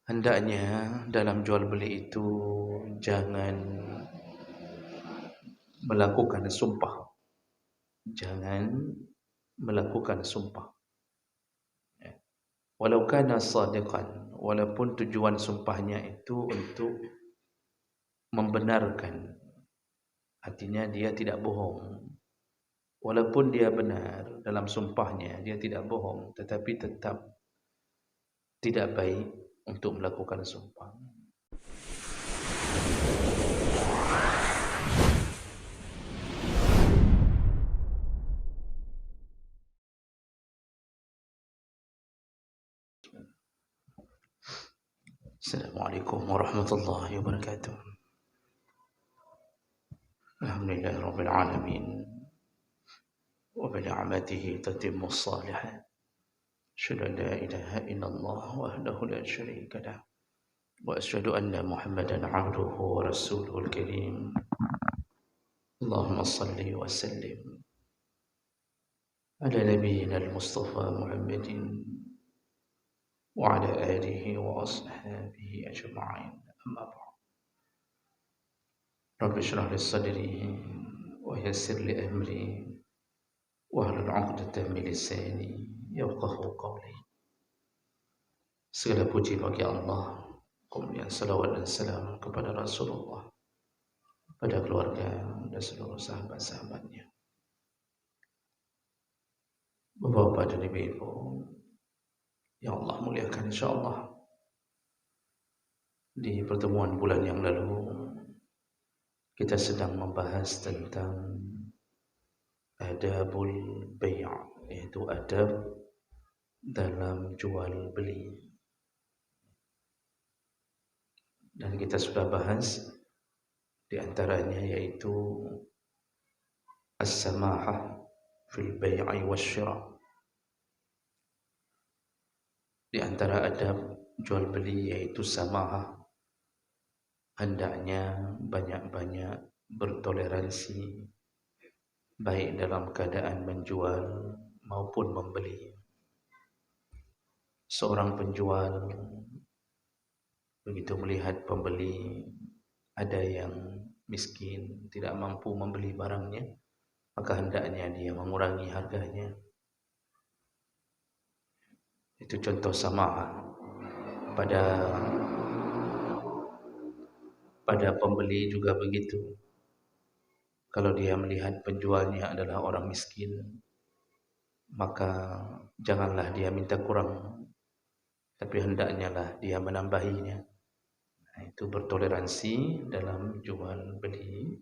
hendaknya dalam jual beli itu jangan melakukan sumpah. Jangan melakukan sumpah. Ya. Walau kana sadiqan, walaupun tujuan sumpahnya itu untuk membenarkan, artinya dia tidak bohong. Walaupun dia benar dalam sumpahnya, dia tidak bohong, tetapi tetap tidak baik untuk melakukan sumpah. Assalamualaikum warahmatullahi wabarakatuh. Alhamdulillahirabbil alamin. Wa bi ni'matihi tatimmu shalihat. Asyhadu an la ilaha illallah wahdahu la syarika lah. Wa asyhadu anna Muhammadan 'abduhu wa rasuluhul karim. Allahumma shalli wa sallim ala nabiyyina al-Mustafa Muhammadin wa ala alihi wa ashabihi ajma'in. Amma ba'd. Rabbi shrah li sadri wa yassir li amri wahlul 'uqdatam min lisani yafqahu qawli. Segala puji bagi Allah, kemudian salawat dan salam kepada Rasulullah, pada keluarga dan seluruh sahabat-sahabatnya. Bapak-bapak dan ibu-ibu yang Allah muliakan, insyaallah di pertemuan bulan yang lalu kita sedang membahas tentang adabul bai', yaitu adab dalam jual beli. Dan kita sudah bahas di antaranya yaitu as-samahah fil bai'i wasyira'. Di antara adab jual beli yaitu samahah, hendaknya banyak-banyak bertoleransi baik dalam keadaan menjual maupun membeli. Seorang penjual begitu melihat pembeli ada yang miskin, tidak mampu membeli barangnya, maka hendaknya dia mengurangi harganya. Itu contoh samahah. Pada pembeli juga begitu. Kalau dia melihat penjualnya adalah orang miskin, maka janganlah dia minta kurang, tapi hendaknya lah dia menambahinya. Nah, itu bertoleransi dalam jual beli,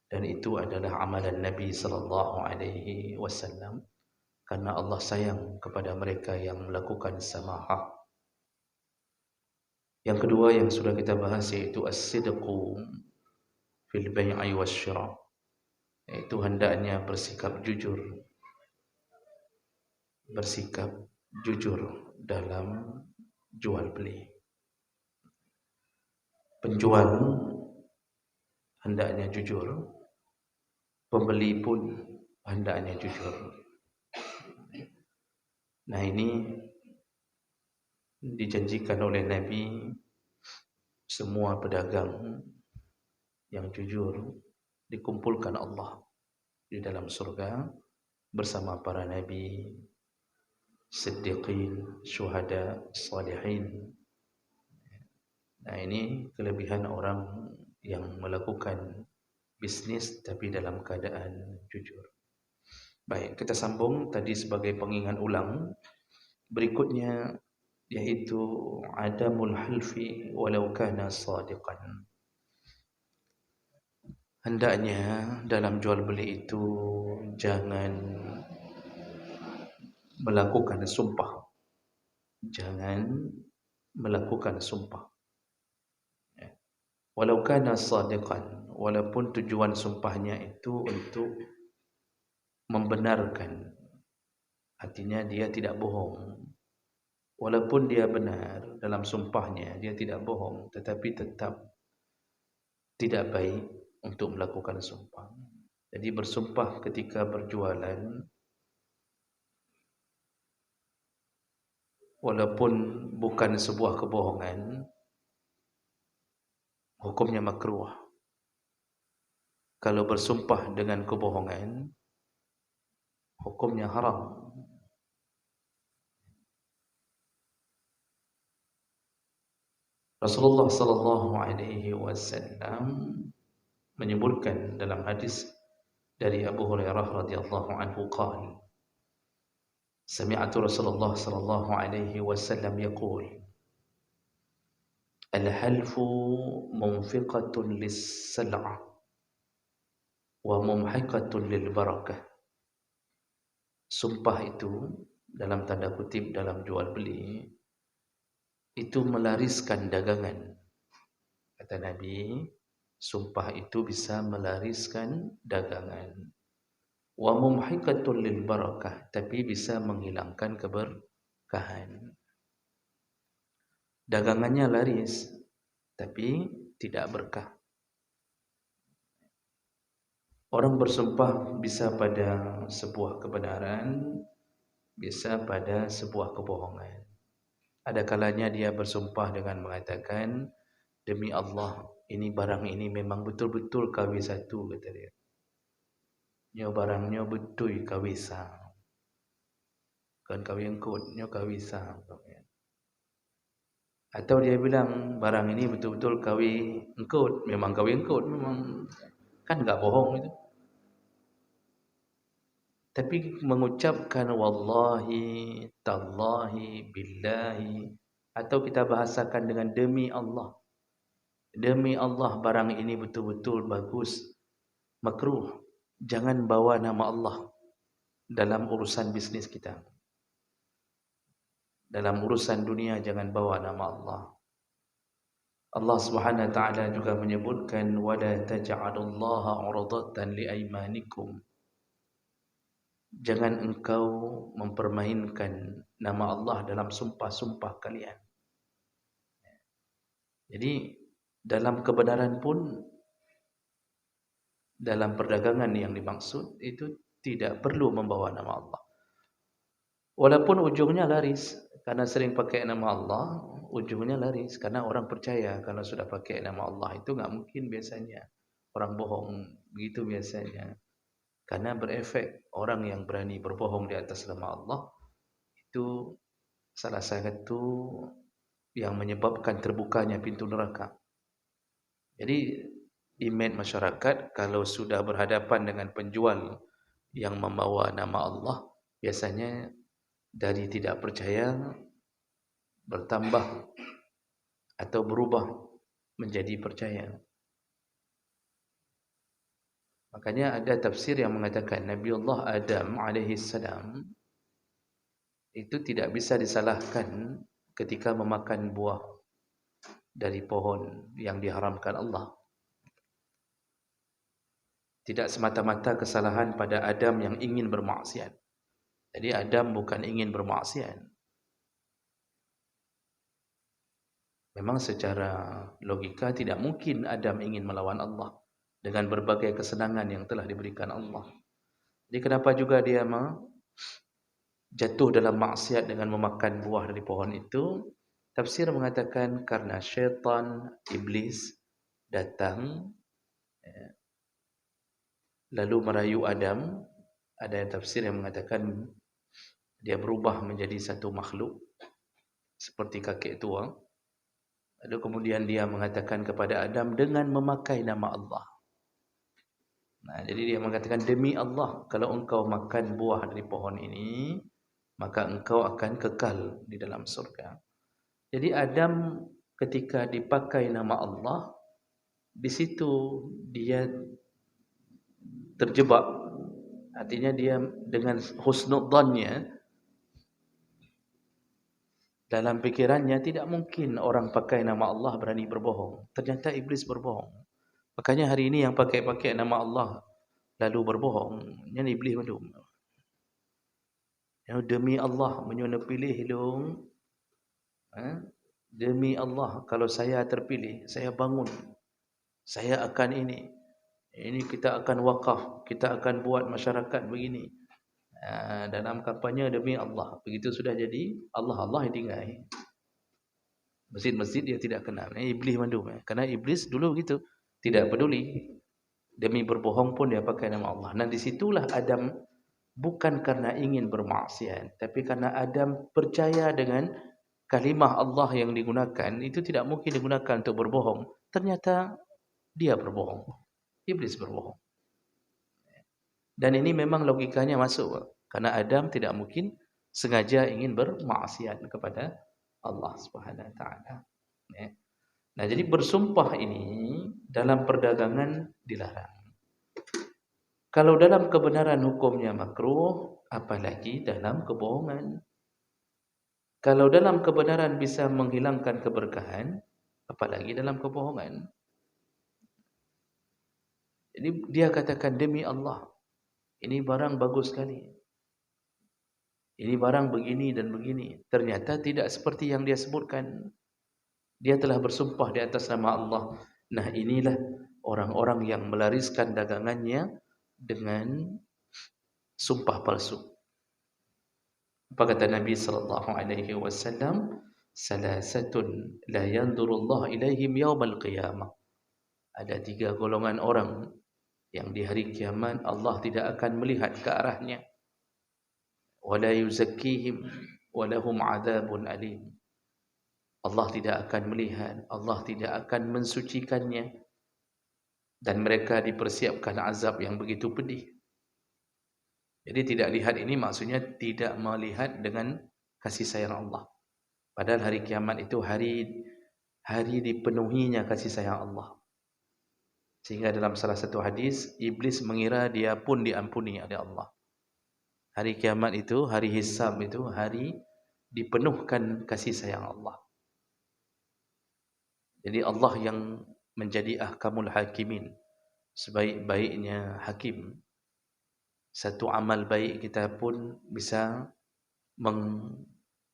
dan itu adalah amalan Nabi sallallahu alaihi wasallam, karena Allah sayang kepada mereka yang melakukan samahah. Yang kedua yang sudah kita bahas yaitu as-sidqu fil bai'i wasyira', yaitu hendaknya bersikap jujur. Bersikap jujur dalam jual beli. Penjual hendaknya jujur, pembeli pun hendaknya jujur. Nah, ini dijanjikan oleh Nabi, semua pedagang yang jujur dikumpulkan Allah di dalam surga bersama para nabi, siddiqin, syuhada, salihin. Nah, ini kelebihan orang yang melakukan bisnis tapi dalam keadaan jujur. Baik, kita sambung tadi sebagai pengingat ulang. Berikutnya yaitu adamul halfi walau kana sadiqan. Hendaknya dalam jual beli itu jangan melakukan sumpah. Jangan melakukan sumpah. Walau kana sadiqan, walaupun tujuan sumpahnya itu untuk membenarkan, artinya dia tidak bohong. Walaupun dia benar dalam sumpahnya, dia tidak bohong, tetapi tetap tidak baik untuk melakukan sumpah. Jadi bersumpah ketika berjualan walaupun bukan sebuah kebohongan, hukumnya makruh. Kalau bersumpah dengan kebohongan, hukumnya haram. Rasulullah sallallahu alaihi wasallam menyebutkan dalam hadis dari Abu Hurairah radhiyallahu anhu qala sami'tu Rasulullah sallallahu alaihi wasallam yaqul al-halfu munfiqatun lis-sal'ah wa mumhiqatun lil-barakah. Sumpah itu dalam tanda kutip dalam jual beli itu melariskan dagangan. Kata Nabi, sumpah itu bisa melariskan dagangan. Wa mumhiqatul lil barakah, tapi bisa menghilangkan keberkahan. Dagangannya laris, tapi tidak berkah. Orang bersumpah bisa pada sebuah kebenaran, bisa pada sebuah kebohongan. Ada kalanya dia bersumpah dengan mengatakan, demi Allah, ini barang ini memang betul-betul KW 1, kata dia. Nyo barangnya betul KW sang. Kan KW engkut, nyo KW sang. Atau dia bilang barang ini betul-betul KW engkut, memang KW engkut, memang kan enggak bohong itu. Tapi mengucapkan wallahi, tallahi, billahi, atau kita bahasakan dengan demi Allah. Demi Allah barang ini betul-betul bagus, makruh. Jangan bawa nama Allah dalam urusan bisnis kita. Dalam urusan dunia jangan bawa nama Allah. Allah Subhanahu wa taala juga menyebutkan wala taj'alullaha 'urdatan liaymanikum. Jangan engkau mempermainkan nama Allah dalam sumpah-sumpah kalian. Jadi dalam kebenaran pun, dalam perdagangan yang dimaksud itu tidak perlu membawa nama Allah. Walaupun ujungnya laris, karena sering pakai nama Allah, ujungnya laris. Karena orang percaya kalau sudah pakai nama Allah itu enggak mungkin biasanya orang bohong, begitu biasanya. Karena berefek orang yang berani berbohong di atas nama Allah itu salah satu yang menyebabkan terbukanya pintu neraka. Jadi imej masyarakat kalau sudah berhadapan dengan penjual yang membawa nama Allah, biasanya dari tidak percaya bertambah atau berubah menjadi percaya. Makanya ada tafsir yang mengatakan Nabiullah Adam alaihi salam itu tidak bisa disalahkan ketika memakan buah dari pohon yang diharamkan Allah. Tidak semata-mata kesalahan pada Adam yang ingin bermaksiat. Jadi Adam bukan ingin bermaksiat. Memang secara logika tidak mungkin Adam ingin melawan Allah dengan berbagai kesenangan yang telah diberikan Allah. Jadi kenapa juga dia jatuh dalam maksiat dengan memakan buah dari pohon itu? Tafsir mengatakan karena syaitan, iblis datang lalu merayu Adam. Ada tafsir yang mengatakan dia berubah menjadi satu makhluk seperti kakek tua. Lalu kemudian dia mengatakan kepada Adam dengan memakai nama Allah. Nah, jadi dia mengatakan demi Allah, kalau engkau makan buah dari pohon ini, maka engkau akan kekal di dalam surga. Jadi Adam ketika dipakai nama Allah, di situ dia terjebak. Artinya dia dengan husnudzannya dalam pikirannya tidak mungkin orang pakai nama Allah berani berbohong. Ternyata iblis berbohong. Makanya hari ini yang pakai nama Allah lalu berbohong, yang iblis belum. Yang demi Allah menyuruh pilih dong. Demi Allah kalau saya terpilih, saya bangun. Saya akan ini. Ini kita akan wakaf, kita akan buat masyarakat begini. dalam kampanye demi Allah. Begitu sudah jadi Allah yang tinggal. Masjid-masjid dia tidak kenal. Iblis mandum. Karena iblis dulu begitu, tidak peduli. Demi berbohong pun dia pakai nama Allah. Nah disitulah Adam bukan karena ingin bermaksiat, tapi karena Adam percaya dengan kalimah Allah yang digunakan, itu tidak mungkin digunakan untuk berbohong. Ternyata dia berbohong. Iblis berbohong. Dan ini memang logikanya masuk. Karena Adam tidak mungkin sengaja ingin bermaksiat kepada Allah Subhanahu Wa Taala. Nah, jadi bersumpah ini dalam perdagangan dilarang. Kalau dalam kebenaran hukumnya makruh, apalagi dalam kebohongan. Kalau dalam kebenaran bisa menghilangkan keberkahan, apalagi dalam kebohongan. Jadi dia katakan demi Allah, ini barang bagus sekali. Ini barang begini dan begini. Ternyata tidak seperti yang dia sebutkan. Dia telah bersumpah di atas nama Allah. Nah, inilah orang-orang yang melariskan dagangannya dengan sumpah palsu. Apa kata Nabi sallallahu alaihi wasallam? Salasatun la yanzuru Allah ilaihim yaumal qiyamah. Ada 3 golongan orang yang di hari kiamat Allah tidak akan melihat ke arahnya. Wala yuzakkihim walahum adzabun alim. Allah tidak akan melihat, Allah tidak akan mensucikannya, dan mereka dipersiapkan azab yang begitu pedih. Jadi tidak lihat ini maksudnya tidak melihat dengan kasih sayang Allah. Padahal hari kiamat itu hari dipenuhinya kasih sayang Allah. Sehingga dalam salah satu hadis, iblis mengira dia pun diampuni oleh Allah. Hari kiamat itu, hari hisab itu, hari dipenuhkan kasih sayang Allah. Jadi Allah yang menjadi ahkamul hakimin, sebaik-baiknya hakim. Satu amal baik kita pun bisa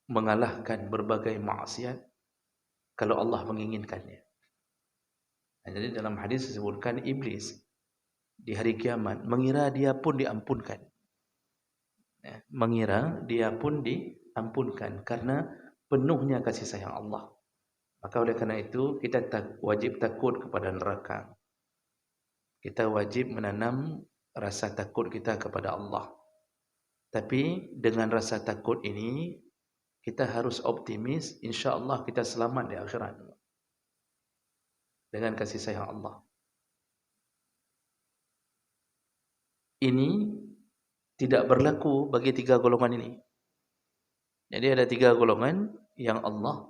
mengalahkan berbagai maksiat kalau Allah menginginkannya. Jadi dalam hadis disebutkan iblis di hari kiamat mengira dia pun diampunkan. Mengira dia pun diampunkan karena penuhnya kasih sayang Allah. Maka oleh karena itu kita wajib takut kepada neraka. Kita wajib menanam rasa takut kita kepada Allah. Tapi dengan rasa takut ini kita harus optimis, insya-Allah kita selamat di akhirat dengan kasih sayang Allah. Ini tidak berlaku bagi 3 golongan ini. Jadi ada 3 golongan yang Allah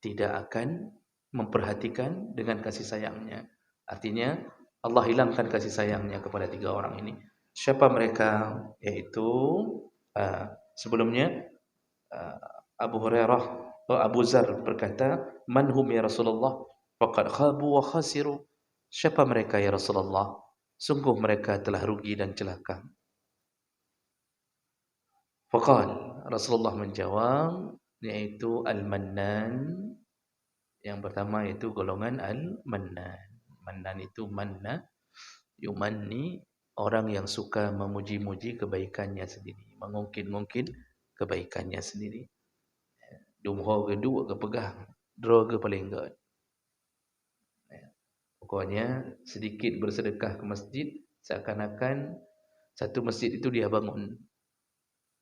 tidak akan memperhatikan dengan kasih sayangnya. Artinya Allah hilangkan kasih sayangnya kepada 3 orang ini. Siapa mereka? Yaitu sebelumnya Abu Hurairah atau Abu Zar berkata, "Man hum ya Rasulullah? Faqad khabu wa khasiru." Siapa mereka ya Rasulullah? Sungguh mereka telah rugi dan celaka. Faqal, Rasulullah menjawab, yaitu Al-Mannan. Yang pertama itu golongan Al-Mannan. Mannan itu manna, yumanni, orang yang suka memuji-muji kebaikannya sendiri, mengungkit-ungkit kebaikannya sendiri. Dumho ke dua ke pegang, draw ke paling god. Pokoknya sedikit bersedekah ke masjid, seakan-akan satu masjid itu dia bangun.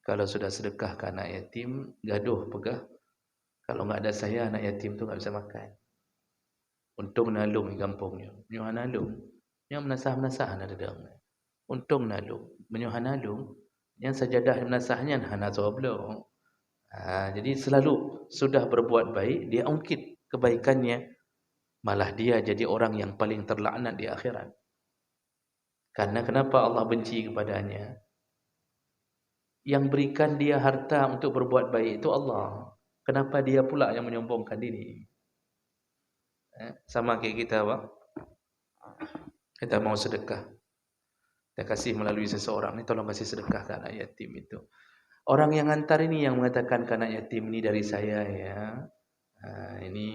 Kalau sudah sedekah ke anak yatim, gaduh pegah. Kalau enggak ada saya, anak yatim tu enggak bisa makan. Untung nalung di kampungnya. Menyuhan nalung. Yang menasah-menasah ada dong. Untung nalung. Menyuhan nalung. Yang sajadah menasahnya hana soblo. Jadi selalu sudah berbuat baik, dia ungkit kebaikannya. Malah dia jadi orang yang paling terlaknat di akhirat. Karena kenapa Allah benci kepadanya? Yang berikan dia harta untuk berbuat baik itu Allah. Kenapa dia pula yang menyombongkan diri? Sama kayak kita, Pak. Kita mau sedekah. Kita kasih melalui seseorang ni, tolong kasih sedekah ke anak yatim itu. Orang yang hantar ini yang mengatakan ke anak yatim ini dari saya ya. Ini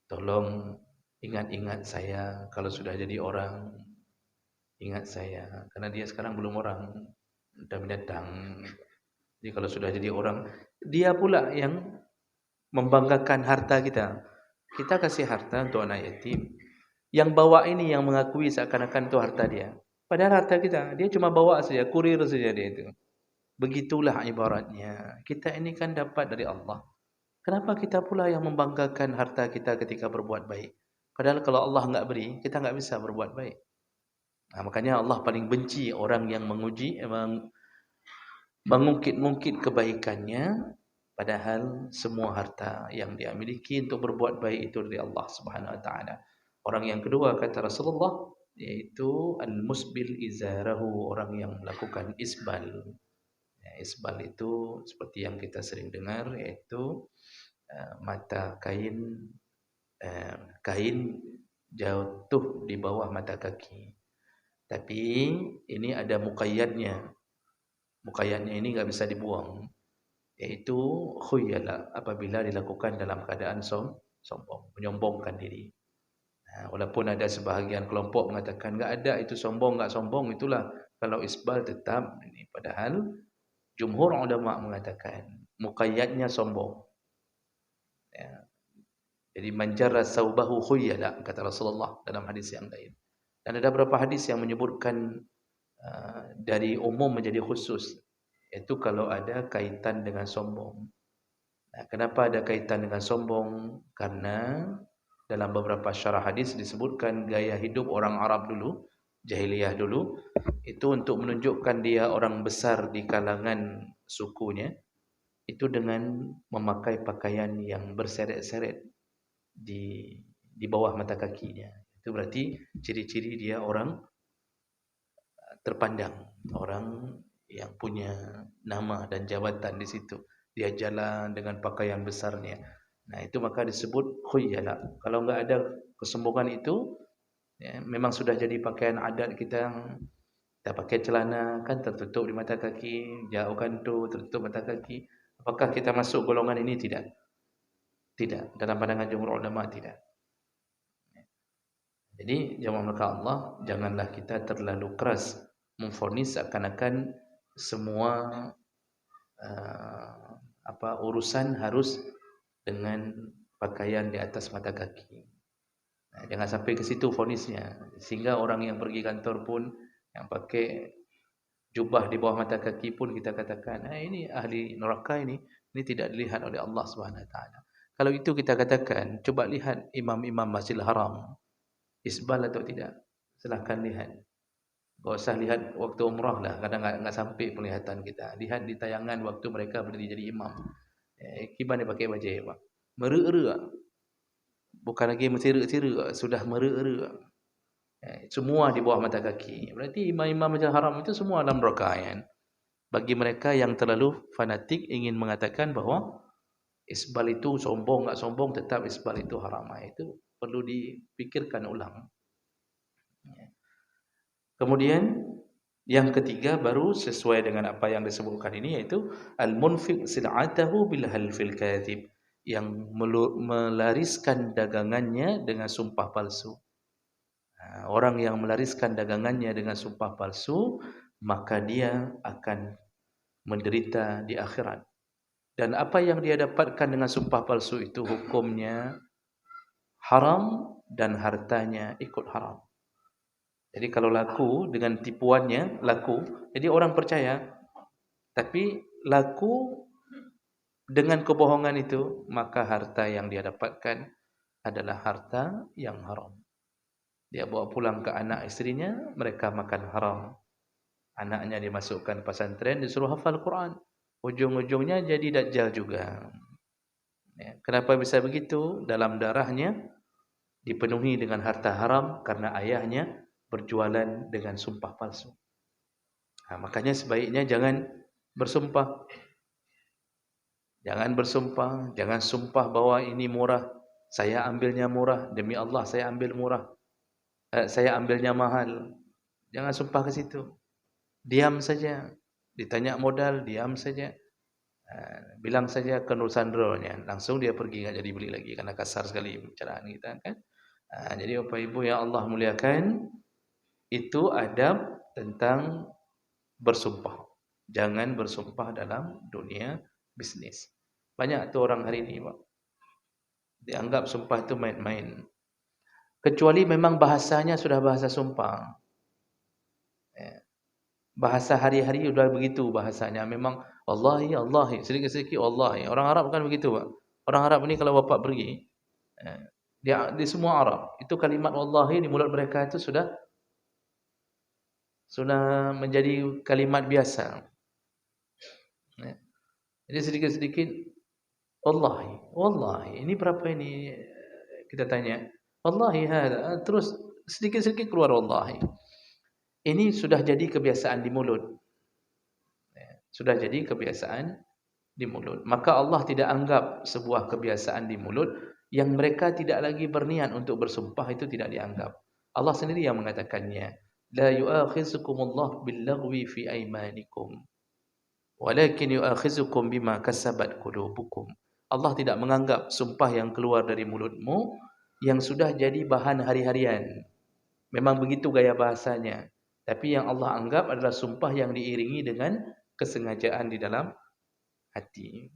tolong ingat-ingat saya kalau sudah jadi orang. ingat saya, karena dia sekarang belum orang, sudah binatang. Jadi kalau sudah jadi orang, dia pula yang membanggakan harta kita. Kita kasih harta untuk anak yatim, yang bawa ini yang mengakui seakan-akan itu harta dia. Padahal harta kita, dia cuma bawa saja, kurir saja dia itu. Begitulah ibaratnya. Kita ini kan dapat dari Allah. Kenapa kita pula yang membanggakan harta kita ketika berbuat baik? Padahal kalau Allah enggak beri, kita enggak bisa berbuat baik. Nah, makanya Allah paling benci orang yang menguji, mengungkit-ungkit kebaikannya, padahal semua harta yang dia miliki untuk berbuat baik itu dari Allah Subhanahu Wa Taala. Orang yang kedua kata Rasulullah, yaitu al-musbil izarahu, orang yang melakukan isbal. Ya, isbal itu seperti yang kita sering dengar, yaitu mata kain, kain jatuh di bawah mata kaki. Tapi ini ada muqayyadnya. Muqayyadnya ini enggak bisa dibuang. Yaitu khuyala, apabila dilakukan dalam keadaan sombong, menyombongkan diri. Walaupun ada sebahagian kelompok mengatakan enggak ada itu sombong, enggak sombong, itulah kalau isbal tetap ini. Padahal jumhur ulama mengatakan muqayyadnya sombong. Ya. Jadi manjarra saubahu khuyala, kata Rasulullah dalam hadis yang lain. Dan ada beberapa hadis yang menyebutkan dari umum menjadi khusus, yaitu kalau ada kaitan dengan sombong. Nah, kenapa ada kaitan dengan sombong? Karena dalam beberapa syarah hadis disebutkan gaya hidup orang Arab dulu, jahiliyah dulu, itu untuk menunjukkan dia orang besar di kalangan sukunya, itu dengan memakai pakaian yang berseret-seret di bawah mata kakinya. Itu berarti ciri-ciri dia orang terpandang, orang yang punya nama dan jabatan di situ. Dia jalan dengan pakaian besarnya. Nah, itu maka disebut khuyala. Kalau enggak ada kesombongan itu, ya, memang sudah jadi pakaian adat kita. Kita pakai celana kan tertutup di mata kaki, jauhkan tu tertutup mata kaki. Apakah kita masuk golongan ini? Tidak. Tidak. Dalam pandangan jumhur ulama tidak. Jadi jemaah maka Allah, janganlah kita terlalu keras memvonis seakan-akan semua urusan harus dengan pakaian di atas mata kaki. Nah, jangan sampai ke situ vonisnya, sehingga orang yang pergi kantor pun yang pakai jubah di bawah mata kaki pun kita katakan, ini ahli neraka ini tidak dilihat oleh Allah Subhanahu Wa Taala. Kalau itu kita katakan, coba lihat imam-imam Masjidil Haram, isbal atau tidak? Silahkan lihat. Tak usah lihat waktu umrah lah, kadang enggak sampai penglihatan kita. Lihat di tayangan waktu mereka berdiri jadi imam. Kiban dia pakai baju apa? Merek-rek. Bukan lagi mesirek-sirek, sudah merek-rek. Semua di bawah mata kaki. Berarti imam-imam Masjidil Haram itu semua dalam neraka kan. Bagi mereka yang terlalu fanatik ingin mengatakan bahawa isbal itu sombong enggak sombong, tetap isbal itu haram. Itu perlu dipikirkan ulang. Kemudian yang ketiga baru sesuai dengan apa yang disebutkan ini, yaitu al-munfiq sil'atahu bil halfil kadhib, yang melariskan dagangannya dengan sumpah palsu. Orang yang melariskan dagangannya dengan sumpah palsu, maka dia akan menderita di akhirat. Dan apa yang dia dapatkan dengan sumpah palsu itu hukumnya haram dan hartanya ikut haram. Jadi kalau laku dengan tipuannya, laku, jadi orang percaya, tapi laku dengan kebohongan itu, maka harta yang dia dapatkan adalah harta yang haram. Dia bawa pulang ke anak istrinya, mereka makan haram. Anaknya dimasukkan pesantren, disuruh hafal Quran. Ujung-ujungnya jadi dajjal juga. Kenapa bisa begitu? Dalam darahnya dipenuhi dengan harta haram karena ayahnya berjualan dengan sumpah palsu. Makanya sebaiknya jangan bersumpah. Jangan bersumpah, jangan sumpah bahwa ini murah, saya ambilnya murah, demi Allah saya ambil murah. Saya ambilnya mahal. Jangan sumpah ke situ. Diam saja. Ditanya modal, diam saja. Bilang saja ke Nur Sandro-nya, langsung dia pergi, enggak jadi beli lagi karena kasar sekali bicaraan kita kan. Jadi Bapak Ibu yang Allah muliakan, Itu adab tentang bersumpah. Jangan bersumpah dalam dunia bisnis. Banyak tu orang hari ini, Pak, dianggap sumpah itu main-main. Kecuali memang bahasanya sudah bahasa sumpah. Bahasa hari-hari sudah begitu bahasanya. Memang wallahi, wallahi, sedikit-sedikit wallahi. Orang Arab kan begitu, Pak. Orang Arab ini kalau bapak pergi, di semua Arab, itu kalimat wallahi di mulut mereka itu sudah menjadi kalimat biasa. Jadi sedikit-sedikit wallahi, wallahi. Ini berapa ini? Kita tanya. Wallahi hada. Terus sedikit-sedikit keluar wallahi. Ini sudah jadi kebiasaan di mulut. Sudah jadi kebiasaan di mulut. Maka Allah tidak anggap sebuah kebiasaan di mulut yang mereka tidak lagi berniat untuk bersumpah, itu tidak dianggap. Allah sendiri yang mengatakannya. La yu'akhizukumullah billaghwi fi aymanikum. Walakin yu'akhizukum bima kasabat qulubukum. Allah tidak menganggap sumpah yang keluar dari mulutmu yang sudah jadi bahan hari-harian. Memang begitu gaya bahasanya. Tapi yang Allah anggap adalah sumpah yang diiringi dengan kesengajaan di dalam hati.